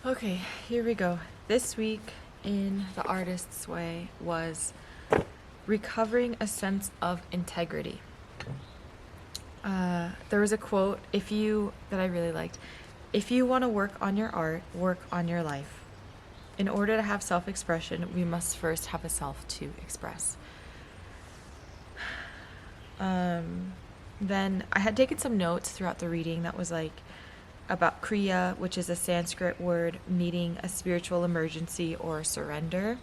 Okay, here we go. This week in The Artist's Way was recovering a sense of integrity. There was a quote that I really liked. If you want to work on your art, work on your life. In order to have self-expression, we must first have a self to express. Then I had taken some notes throughout the reading that was like about Kriya, which is a Sanskrit word meaning a spiritual emergency or surrender.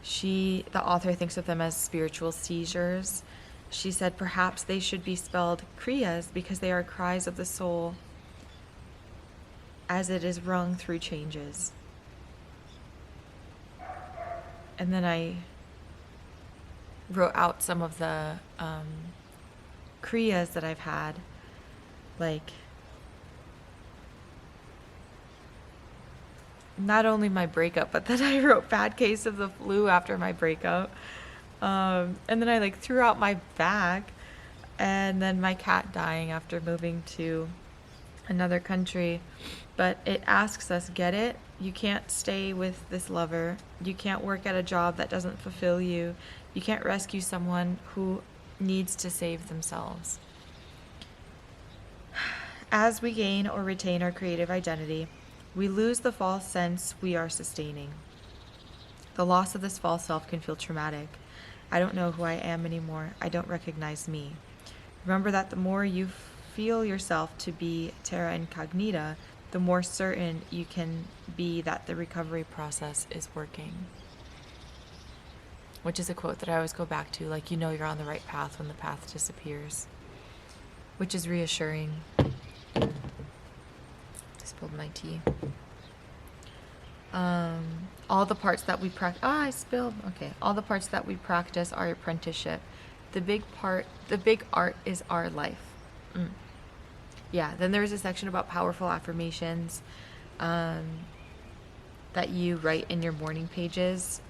The author thinks of them as spiritual seizures. She said perhaps they should be spelled Kriyas because they are cries of the soul as it is wrung through changes. And then I wrote out some of the Kriyas that I've had, like not only my breakup, but then I wrote bad case of the flu after my breakup. And then I like threw out my bag, and then my cat dying after moving to another country. But it asks us, get it? You can't stay with this lover. You can't work at a job that doesn't fulfill you. You can't rescue someone who needs to save themselves. As we gain or retain our creative identity, we lose the false sense we are sustaining. The loss of this false self can feel traumatic. I don't know who I am anymore. I don't recognize me. Remember that the more you feel yourself to be terra incognita, the more certain you can be that the recovery process is working. Which is a quote that I always go back to, like, you know you're on the right path when the path disappears. Which is reassuring. I spilled my tea. All the parts that we practice. I spilled. Okay. All the parts that we practice are apprenticeship. The big art is our life. Yeah. Then there's a section about powerful affirmations that you write in your morning pages,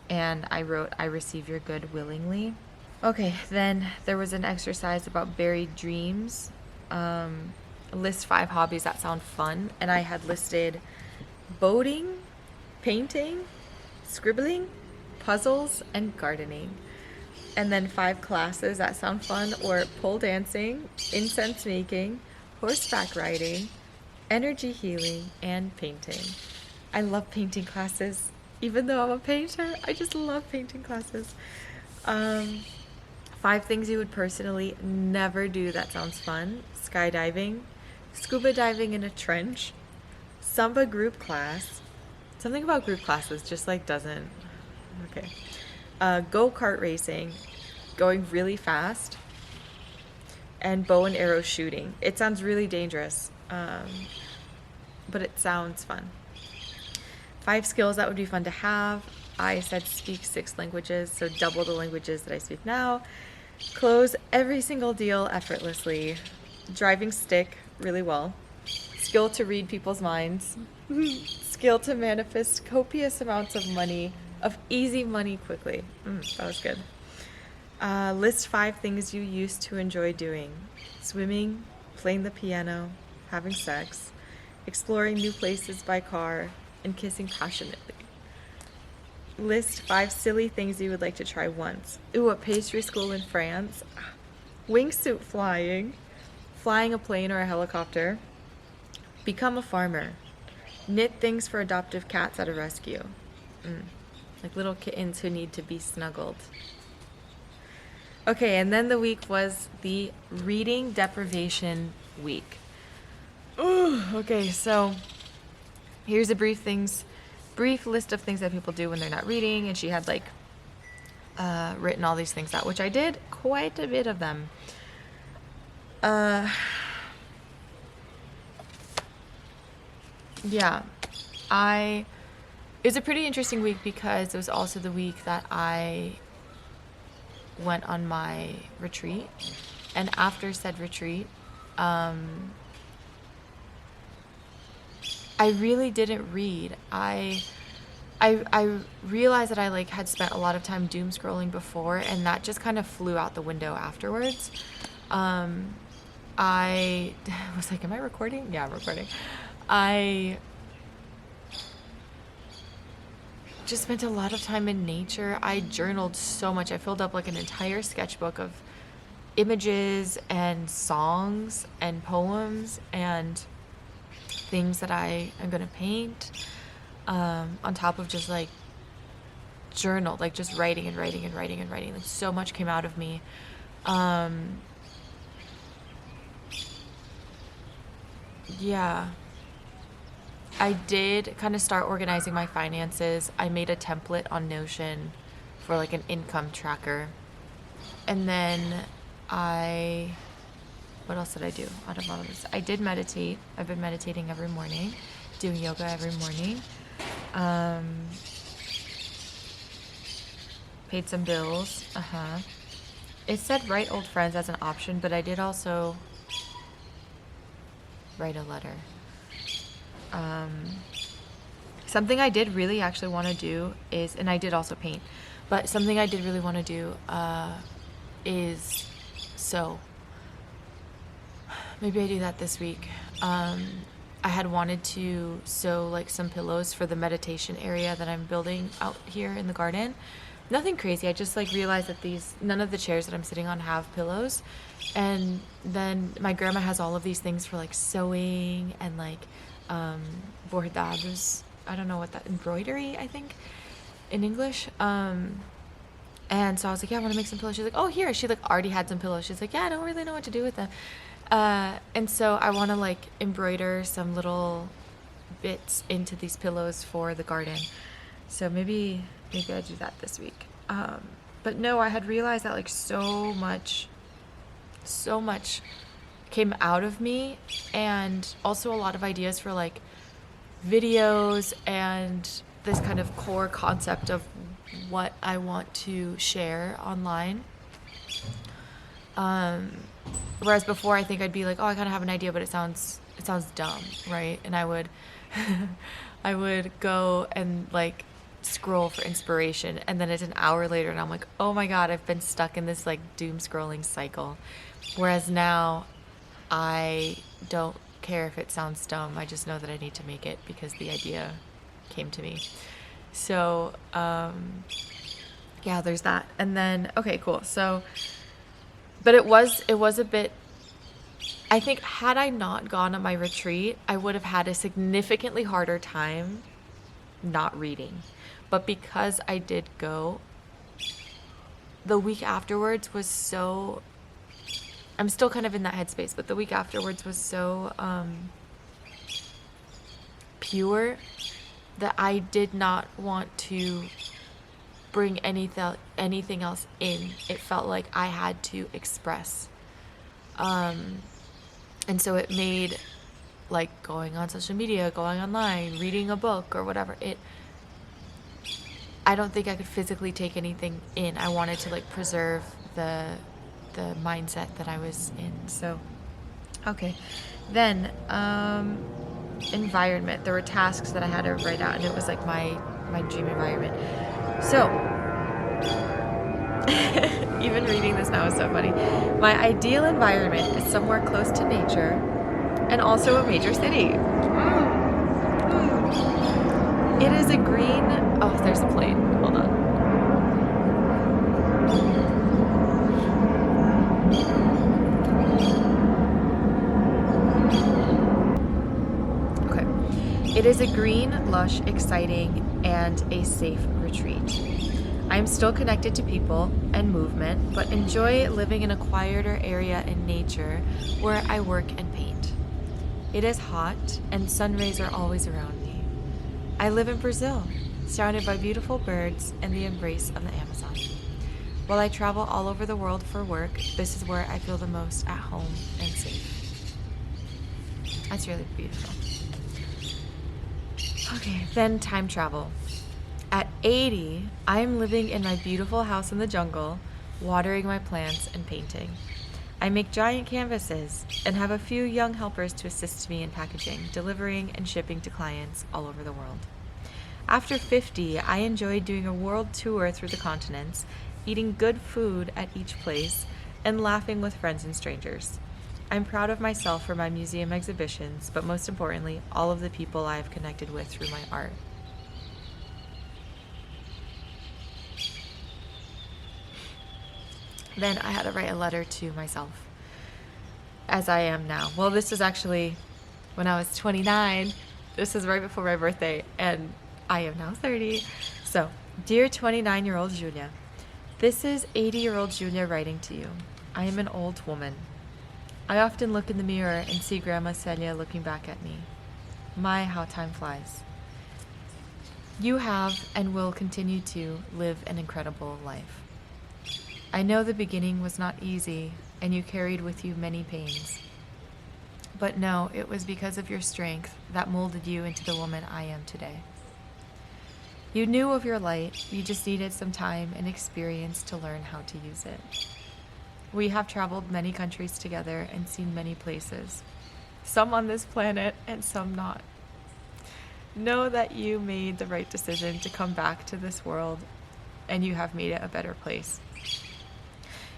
and I wrote, "I receive your good willingly." Okay. Then there was an exercise about buried dreams. List 5 hobbies that sound fun, and I had listed boating, painting, scribbling, puzzles, and gardening. And then 5 classes that sound fun were pole dancing, incense making, horseback riding, energy healing, and painting. I love painting classes. Even though I'm a painter, I just love painting classes. 5 things you would personally never do that sounds fun: skydiving, scuba diving in a trench, Samba group class. Something about group classes just like doesn't. Okay. Go-kart racing, going really fast, and bow and arrow shooting. It sounds really dangerous, but it sounds fun. 5 skills that would be fun to have. I said speak 6 languages, so double the languages that I speak now. Close every single deal effortlessly. Driving stick really well. Skill to read people's minds. Skill to manifest copious amounts of money, of easy money quickly. That was good. List 5 things you used to enjoy doing: swimming, playing the piano, having sex, exploring new places by car, and kissing passionately. List 5 silly things you would like to try once. Ooh, a pastry school in France. Wingsuit flying. Flying a plane or a helicopter. Become a farmer. Knit things for adoptive cats at a rescue. Like little kittens who need to be snuggled. Okay, and then the week was the reading deprivation week. Ooh, okay, so here's a brief list of things that people do when they're not reading, and she had like written all these things out, which I did quite a bit of them. Yeah, it was a pretty interesting week because it was also the week that I went on my retreat, and after said retreat, I really didn't read. I realized that I like had spent a lot of time doom scrolling before, and that just kind of flew out the window afterwards. I was like, am I recording? Yeah, I'm recording. I just spent a lot of time in nature. I journaled so much. I filled up like an entire sketchbook of images and songs and poems and things that I am going to paint, on top of just like journal, like just writing and writing and writing and writing. Like so much came out of me. Yeah. I did kind of start organizing my finances. I made a template on Notion for like an income tracker. And then what else did I do out of all of this? I did meditate. I've been meditating every morning, doing yoga every morning. Paid some bills. It said write old friends as an option, but I did also write a letter. Something I did really actually want to do is, and I did also paint, but something I did really want to do is sew. Maybe I do that this week. I had wanted to sew like some pillows for the meditation area that I'm building out here in the garden. Nothing crazy. I just like realized that none of the chairs that I'm sitting on have pillows. And then my grandma has all of these things for like sewing and like bordados. I don't know what that, embroidery, I think, in English. And so I was like, yeah, I want to make some pillows. She's like, oh, here. She like already had some pillows. She's like, yeah, I don't really know what to do with them. And so I want to like embroider some little bits into these pillows for the garden. So maybe I do that this week. But no, I had realized that like so much came out of me, and also a lot of ideas for like videos and this kind of core concept of what I want to share online. Whereas before I think I'd be like, oh, I kind of have an idea, but it sounds dumb, right? And I would go and like scroll for inspiration, and then it's an hour later and I'm like, oh my god, I've been stuck in this like doom scrolling cycle. Whereas now I don't care if it sounds dumb. I just know that I need to make it because the idea came to me. So yeah, there's that. And then okay, cool. So but it was a bit, I think had I not gone on my retreat, I would have had a significantly harder time not reading. But because I did go, the week afterwards was so, I'm still kind of in that headspace, but the week afterwards was so pure that I did not want to bring anything else in. It felt like I had to express. And so it made like going on social media, going online, reading a book or whatever, I don't think I could physically take anything in. I wanted to like preserve the mindset that I was in. So, okay. Then, environment. There were tasks that I had to write out, and it was like my dream environment. So, even reading this now is so funny. My ideal environment is somewhere close to nature and also a major city. It is a green... Oh, there's a plane. Hold on. Okay. It is a green, lush, exciting, and a safe retreat. I am still connected to people and movement, but enjoy living in a quieter area in nature where I work and paint. It is hot, and sun rays are always around me. I live in Brazil, surrounded by beautiful birds and the embrace of the Amazon. While I travel all over the world for work, this is where I feel the most at home and safe. That's really beautiful. Okay, then time travel. At 80, I am living in my beautiful house in the jungle, watering my plants and painting. I make giant canvases and have a few young helpers to assist me in packaging, delivering, and shipping to clients all over the world. After 50, I enjoy doing a world tour through the continents, eating good food at each place, and laughing with friends and strangers. I'm proud of myself for my museum exhibitions, but most importantly, all of the people I have connected with through my art. Then I had to write a letter to myself, as I am now. Well, this was actually when I was 29. This is right before my birthday, and I am now 30. So, dear 29-year-old Julia, this is 80-year-old Julia writing to you. I am an old woman. I often look in the mirror and see Grandma Celia looking back at me. My, how time flies. You have and will continue to live an incredible life. I know the beginning was not easy, and you carried with you many pains. But no, it was because of your strength that molded you into the woman I am today. You knew of your light, you just needed some time and experience to learn how to use it. We have traveled many countries together and seen many places, some on this planet and some not. Know that you made the right decision to come back to this world, and you have made it a better place.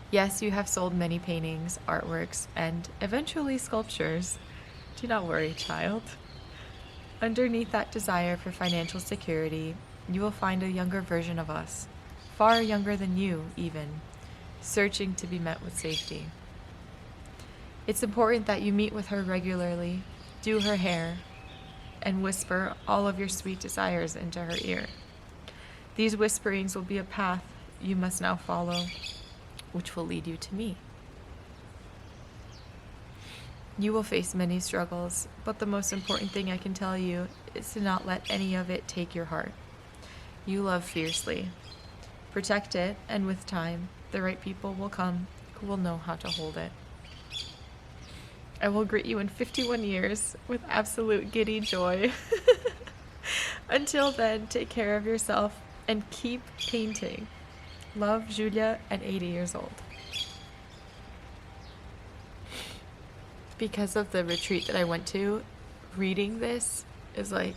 Yes, you have sold many paintings, artworks, and eventually sculptures. Do not worry, child. Underneath that desire for financial security, you will find a younger version of us, far younger than you, even, searching to be met with safety. It's important that you meet with her regularly, do her hair, and whisper all of your sweet desires into her ear. These whisperings will be a path you must now follow, which will lead you to me. You will face many struggles, but the most important thing I can tell you is to not let any of it take your heart. You love fiercely. Protect it, and with time, the right people will come who will know how to hold it. I will greet you in 51 years with absolute giddy joy. Until then, take care of yourself and keep painting. Love, Julia, at 80 years old. Because of the retreat that I went to, reading this is like,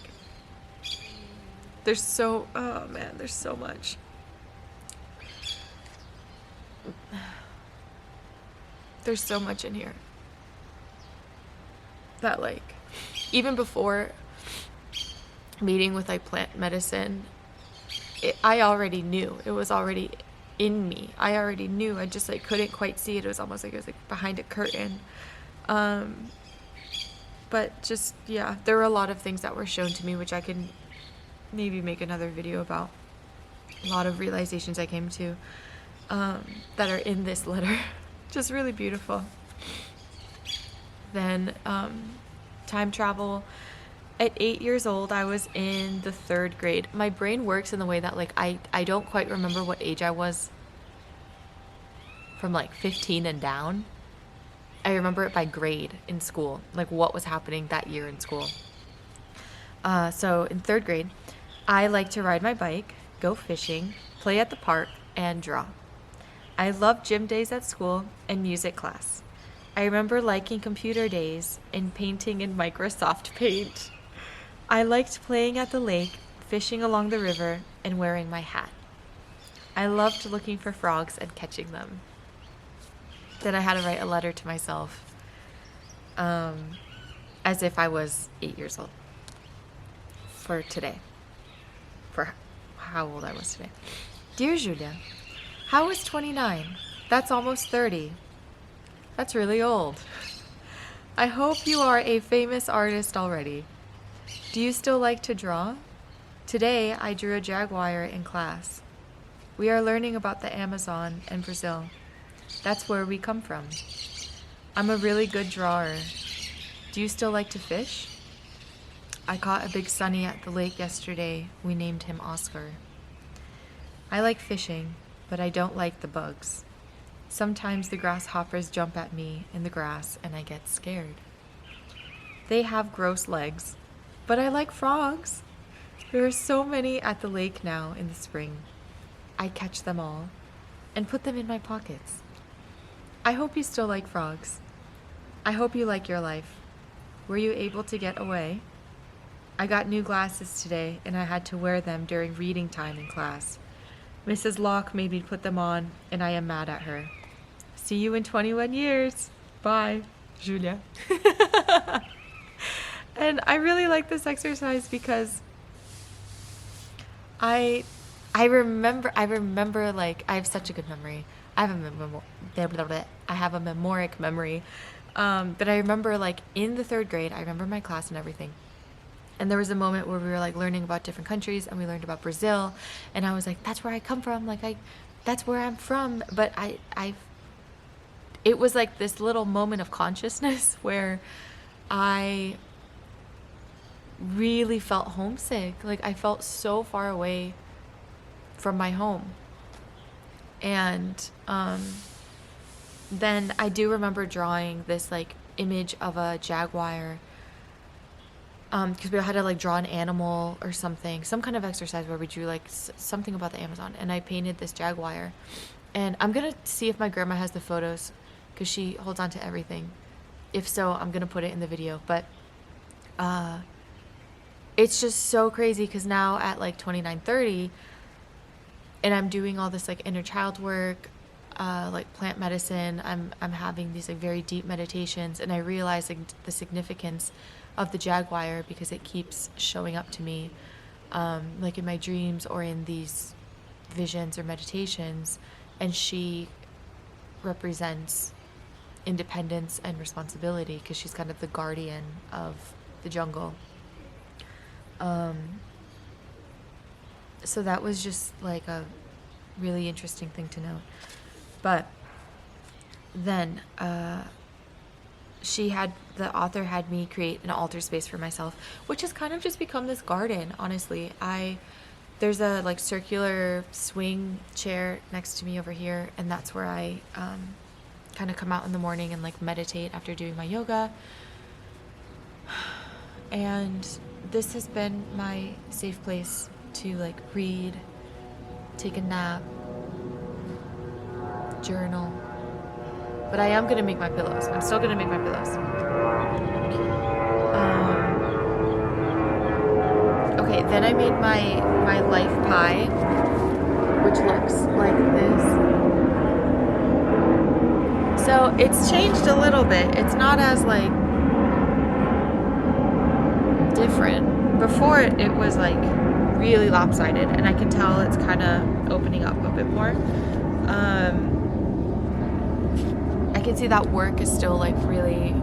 there's so much. There's so much in here that, like, even before meeting with like plant medicine, I already knew. It was already in me. I already knew. I just like couldn't quite see it. It was almost like it was like behind a curtain. But just, yeah, there were a lot of things that were shown to me, which I can maybe make another video about. A lot of realizations I came to that are in this letter. Just really beautiful. Then time travel. At 8 years old, I was in the 3rd grade. My brain works in the way that, like, I don't quite remember what age I was from, like, 15 and down. I remember it by grade in school, like, what was happening that year in school. So in 3rd grade, I like to ride my bike, go fishing, play at the park, and draw. I loved gym days at school and music class. I remember liking computer days and painting in Microsoft Paint. I liked playing at the lake, fishing along the river, and wearing my hat. I loved looking for frogs and catching them. Then I had to write a letter to myself, as if I was 8 years old, for today, for how old I was today. Dear Julia, how is 29? That's almost 30. That's really old. I hope you are a famous artist already. Do you still like to draw? Today, I drew a jaguar in class. We are learning about the Amazon and Brazil. That's where we come from. I'm a really good drawer. Do you still like to fish? I caught a big sunny at the lake yesterday. We named him Oscar. I like fishing, but I don't like the bugs. Sometimes the grasshoppers jump at me in the grass and I get scared. They have gross legs. But I like frogs. There are so many at the lake now in the spring. I catch them all and put them in my pockets. I hope you still like frogs. I hope you like your life. Were you able to get away? I got new glasses today and I had to wear them during reading time in class. Mrs. Locke made me put them on and I am mad at her. See you in 21 years. Bye. Julia. And I really like this exercise because I remember like I have such a good memory. I have a memoric memory. But I remember like in the third grade, I remember my class and everything. And there was a moment where we were like learning about different countries, and we learned about Brazil, and I was like, that's where I come from. Like that's where I'm from. But it was like this little moment of consciousness where I really felt homesick. Like I felt so far away from my home. And then I do remember drawing this like image of a jaguar, because we had to like draw an animal or something, some kind of exercise where we drew like something about the Amazon, and I painted this jaguar. And I'm gonna see if my grandma has the photos, because she holds on to everything. If so, I'm gonna put it in the video. But it's just so crazy because now at like 29-30, and I'm doing all this like inner child work, like plant medicine. I'm having these like very deep meditations, and I realize like the significance of the jaguar, because it keeps showing up to me, like in my dreams or in these visions or meditations, and she represents independence and responsibility because she's kind of the guardian of the jungle. So that was just like a really interesting thing to note. But then the author had me create an altar space for myself, which has kind of just become this garden, honestly. There's a like circular swing chair next to me over here, and that's where I kind of come out in the morning and like meditate after doing my yoga. And this has been my safe place to like read, take a nap, journal. But I am gonna make my pillows. I'm still gonna make my pillows. Okay, then I made my life pie, which looks like this. So it's changed a little bit. It's not as like different. Before it was like really lopsided, and I can tell it's kind of opening up a bit more. I can see that work is still like really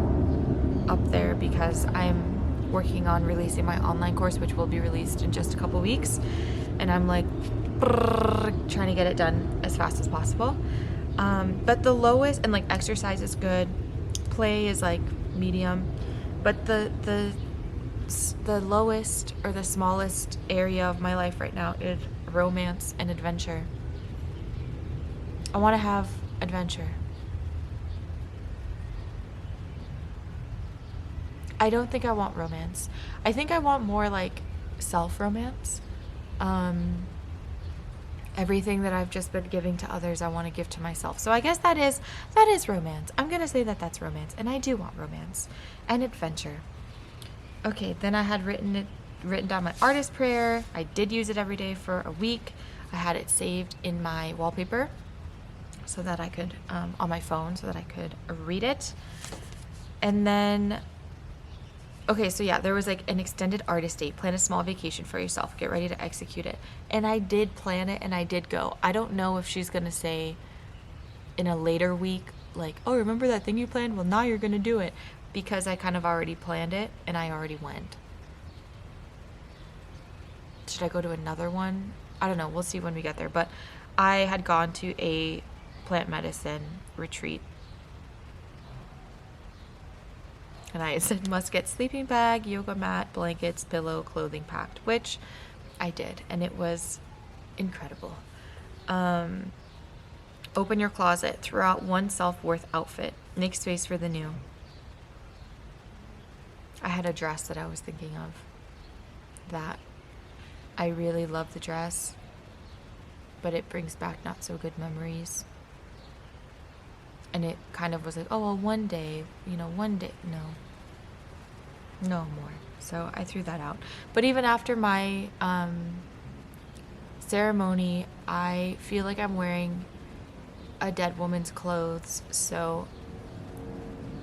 up there because I'm working on releasing my online course, which will be released in just a couple weeks, and I'm like trying to get it done as fast as possible. But the lowest, and like exercise is good, play is like medium, but the lowest or the smallest area of my life right now is romance and adventure. I want to have adventure. I don't think I want romance. I think I want more like self-romance. Everything that I've just been giving to others, I want to give to myself. So I guess that is romance. I'm going to say that that's romance. And I do want romance and adventure. Okay, then I had written down my artist prayer. I did use it every day for a week. I had it saved in my wallpaper so that I could, on my phone, so that I could read it. And then, okay, so yeah, there was like an extended artist date. Plan a small vacation for yourself. Get ready to execute it. And I did plan it, and I did go. I don't know if she's going to say in a later week, like, oh, remember that thing you planned? Well, now you're going to do it. Because I kind of already planned it, and I already went. Should I go to another one? I don't know. We'll see when we get there. But I had gone to a plant medicine retreat. And I said, must get sleeping bag, yoga mat, blankets, pillow, clothing packed, which I did. And it was incredible. Open your closet. Throw out one self-worth outfit. Make space for the new. I had a dress that I was thinking of. That I really love the dress, but it brings back not so good memories. And it kind of was like, oh, well, one day, no more. So I threw that out. But even after my ceremony, I feel like I'm wearing a dead woman's clothes. So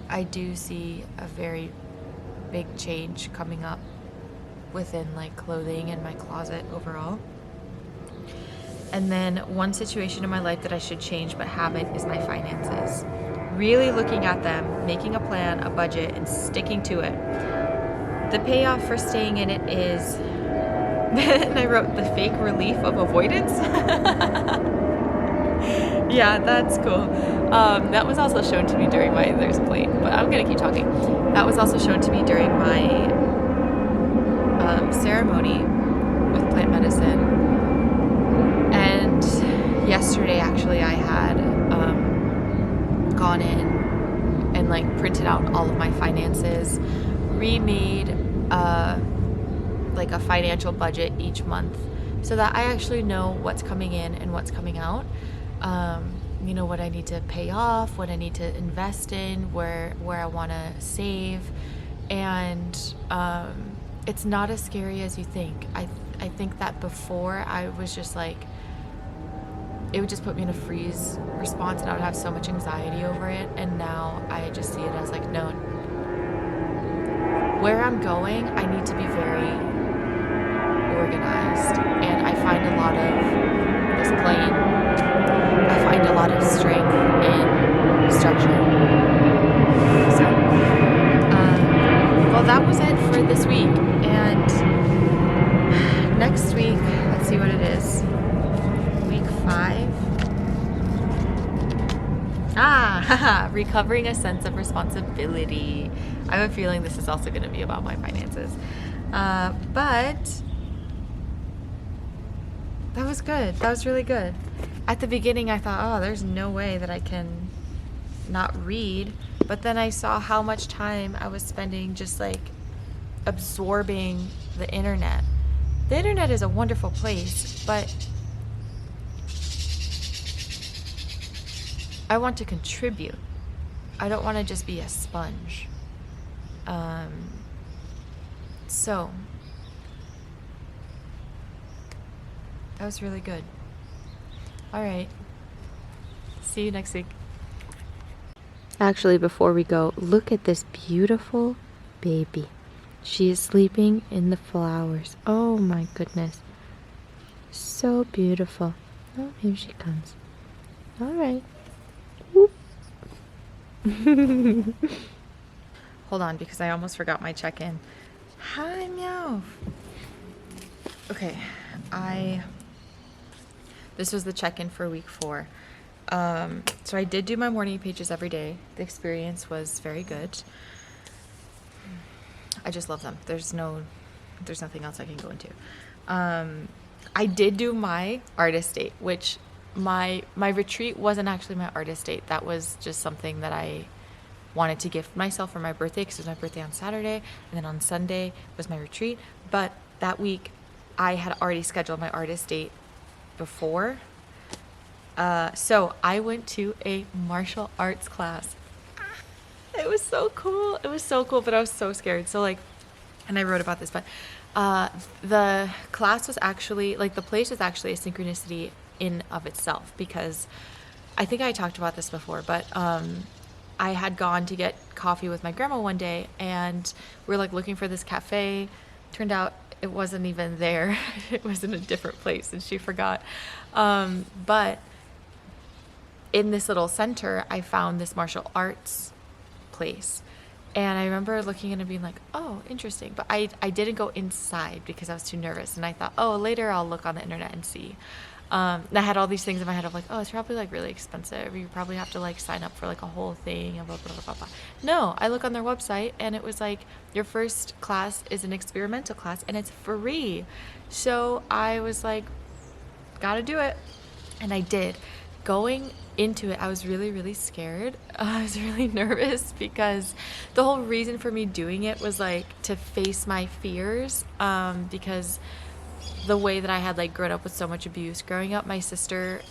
I do see a very big change coming up within like clothing and my closet overall. And then one situation in my life that I should change but haven't is my finances. Really looking at them, making a plan, a budget, and sticking to it. The payoff for staying in it is, and I wrote the fake relief of avoidance. Yeah, that's cool. That was also shown to me during my, there's a plate, but I'm gonna keep talking. That was also shown to me during my ceremony with plant medicine. And yesterday, actually, I had gone in and like printed out all of my finances, remade like a financial budget each month so that I actually know what's coming in and what's coming out. You know, what I need to pay off, what I need to invest in, where I want to save. And it's not as scary as you think. I think that before I was just like, it would just put me in a freeze response and I would have so much anxiety over it. And now I just see it as like, no, where I'm going, I need to be very organized. And I find a lot of this plane, I find a lot of strength in structure. So, well, that was it for this week. And next week, let's see what it is. Week 5. Recovering a sense of responsibility. I have a feeling this is also going to be about my finances. But that was good. That was really good. At the beginning, I thought, oh, there's no way that I can not read. But then I saw how much time I was spending just like absorbing the internet. The internet is a wonderful place, but I want to contribute. I don't want to just be a sponge. So that was really good. All right. See you next week. Actually, before we go, look at this beautiful baby. She is sleeping in the flowers. Oh my goodness. So beautiful. Oh, here she comes. All right. Whoop. Hold on, because I almost forgot my check-in. Hi, Meow. Okay, this was the check-in for week 4. So I did do my morning pages every day. The experience was very good. I just love them. There's nothing else I can go into. I did do my artist date, which my retreat wasn't actually my artist date. That was just something that I wanted to gift myself for my birthday, because it was my birthday on Saturday, and then on Sunday was my retreat. But that week I had already scheduled my artist date before. So I went to a martial arts class. It was so cool. It was so cool, but I was so scared. So like, and I wrote about this, but the class was actually, like, the place was actually a synchronicity in of itself, because I think I talked about this before, but I had gone to get coffee with my grandma one day, and we were like looking for this cafe. Turned out it wasn't even there. It was in a different place, and she forgot. But in this little center, I found this martial arts place. And I remember looking at it and being like, oh, interesting. But I didn't go inside because I was too nervous. And I thought, oh, later I'll look on the internet and see. And I had all these things in my head of like, oh, it's probably like really expensive. You probably have to like sign up for like a whole thing and blah, blah, blah, blah, blah. No, I look on their website and it was like, your first class is an experimental class and it's free. So I was like, gotta do it. And I did. Going into it, I was really, really scared. I was really nervous because the whole reason for me doing it was like to face my fears, because the way that I had like grown up with so much abuse growing up. My sister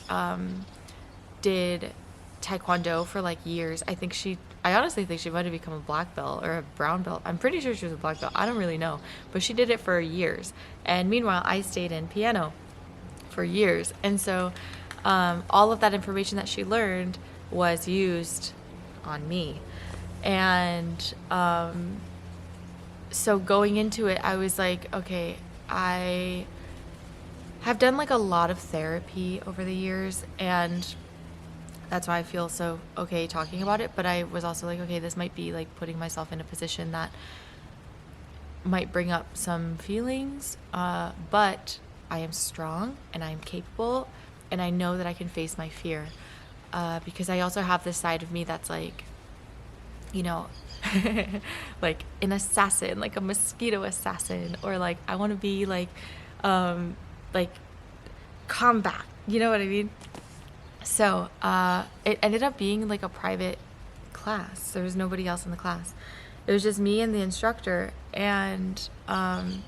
did taekwondo for like years. I honestly think she might have become a black belt or a brown belt. I'm pretty sure she was a black belt. I don't really know, but she did it for years. And meanwhile, I stayed in piano for years. And so all of that information that she learned was used on me. And so going into it, I was like, okay, I have done like a lot of therapy over the years, and that's why I feel so okay talking about it. But I was also like, okay, this might be like putting myself in a position that might bring up some feelings, but I am strong and I am capable, and I know that I can face my fear, because I also have this side of me that's like, you know, like an assassin, like a mosquito assassin, or like I want to be like combat, you know what I mean? So it ended up being like a private class. There was nobody else in the class. It was just me and the instructor, and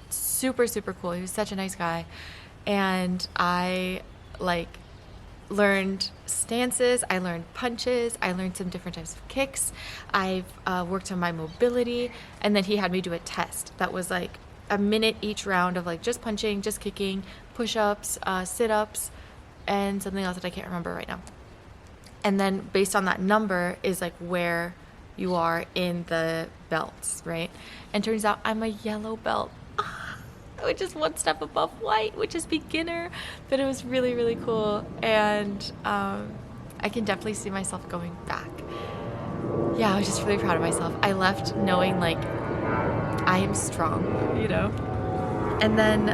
super, super cool. He was such a nice guy. And I like learned stances, I learned punches, I learned some different types of kicks. I've worked on my mobility, and then he had me do a test that was like a minute each round of like just punching, just kicking, push-ups, sit-ups, and something else that I can't remember right now. And then based on that number is like where you are in the belts, right? And turns out I'm a yellow belt, which is one step above white, which is beginner. But it was really, really cool. And I can definitely see myself going back. Yeah, I was just really proud of myself. I left knowing like I am strong, you know? And then,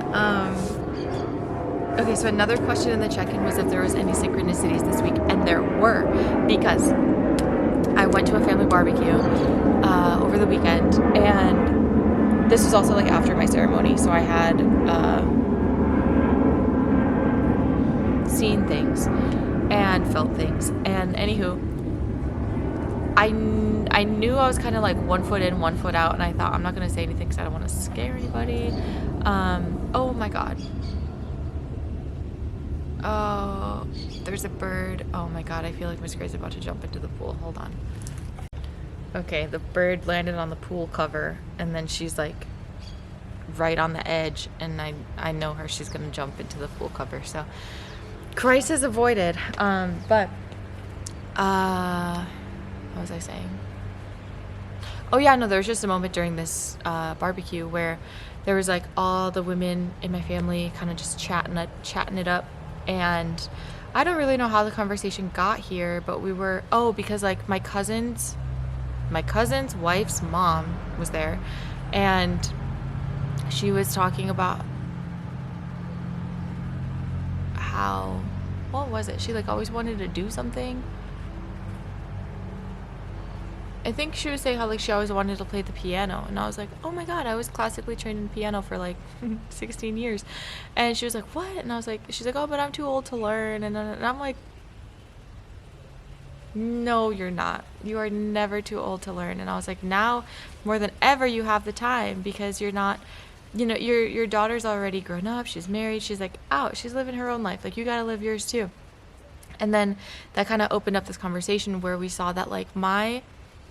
okay, so another question in the check-in was if there was any synchronicities this week. And there were, because I went to a family barbecue over the weekend, and this was also like after my ceremony, so I had seen things and felt things. And anywho, I knew I was kind of like 1 foot in, 1 foot out, and I thought I'm not going to say anything because I don't want to scare anybody. Oh my God. Oh, there's a bird. Oh my God, I feel like Miss Gray's about to jump into the pool. Hold on. Okay, the bird landed on the pool cover, and then she's like right on the edge, and I know her. She's gonna jump into the pool cover. So crisis avoided. But what was I saying? Oh yeah, no, there was just a moment during this barbecue where there was like all the women in my family kind of just chatting it up. And I don't really know how the conversation got here, but we were, because like my cousin's wife's mom was there, and she was talking about how, what was it? She like always wanted to do something. I think she was saying how like she always wanted to play the piano, and I was like, oh my God, I was classically trained in piano for like 16 years. And she was like, what? And I was like, she's like, oh, but I'm too old to learn. And I'm like, no, you're not. You are never too old to learn. And I was like, now more than ever you have the time, because you're not, you know, your daughter's already grown up, she's married, she's like out, she's living her own life, like you gotta live yours too. And then that kind of opened up this conversation where we saw that like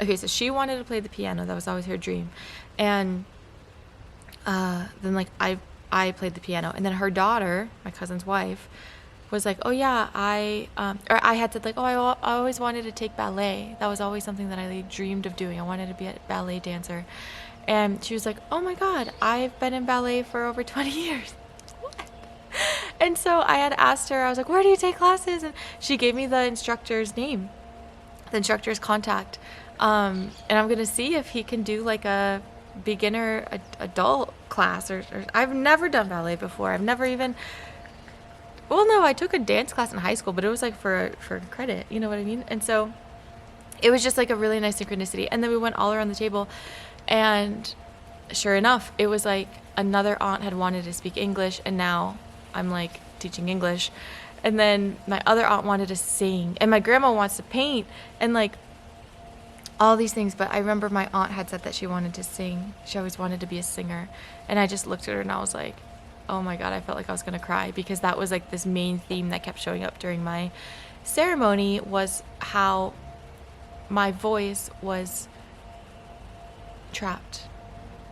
okay, so she wanted to play the piano. That was always her dream. And then like I played the piano. And then her daughter, my cousin's wife, was like, oh yeah, I had said like, oh, I always wanted to take ballet. That was always something that I like, dreamed of doing. I wanted to be a ballet dancer. And she was like, oh my God, I've been in ballet for over 20 years. What? And so I had asked her, I was like, where do you take classes? And she gave me the instructor's name, the instructor's contact. And I'm going to see if he can do like a beginner adult class, or I've never done ballet before. I've never even, well, no, I took a dance class in high school, but it was like for credit, you know what I mean? And so it was just like a really nice synchronicity. And then we went all around the table, and sure enough, it was like another aunt had wanted to speak English, and now I'm like teaching English. And then my other aunt wanted to sing, and my grandma wants to paint, and like all these things. But I remember my aunt had said that she wanted to sing. She always wanted to be a singer. And I just looked at her and I was like, oh my God, I felt like I was going to cry, because that was like this main theme that kept showing up during my ceremony, was how my voice was trapped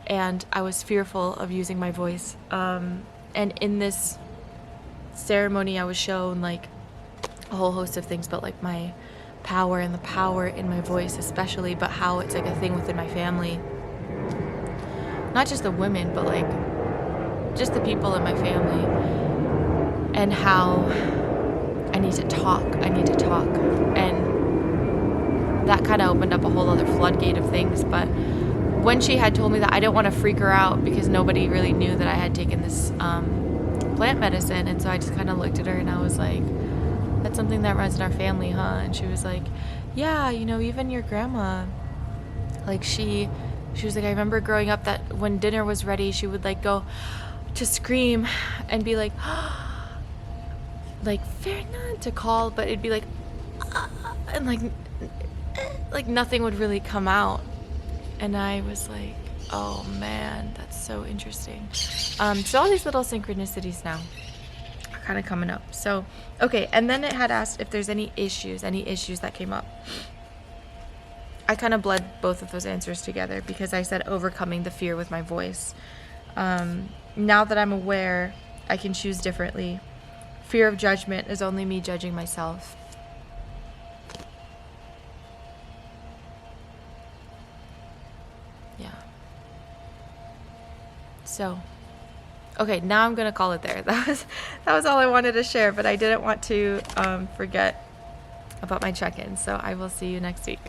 and I was fearful of using my voice. And in this ceremony I was shown like a whole host of things, but like my power and the power in my voice especially, but how it's like a thing within my family. Not just the women, but like just the people in my family. And how I need to talk. And that kind of opened up a whole other floodgate of things. But when she had told me that, I didn't want to freak her out because nobody really knew that I had taken this plant medicine. And so I just kind of looked at her and I was like, that's something that runs in our family, huh? And she was like, yeah, you know, even your grandma, like she was like, I remember growing up that when dinner was ready, she would like go to scream and be like, like Ferdinand to call, but it'd be like, and like nothing would really come out. And I was like, oh man, that's so interesting. So all these little synchronicities now are kind of coming up. So, okay. And then it had asked if there's any issues that came up. I kind of bled both of those answers together because I said overcoming the fear with my voice. Now that I'm aware, I can choose differently. Fear of judgment is only me judging myself. Yeah. So, okay, now I'm gonna call it there. That was all I wanted to share, but I didn't want to forget about my check-in. So I will see you next week.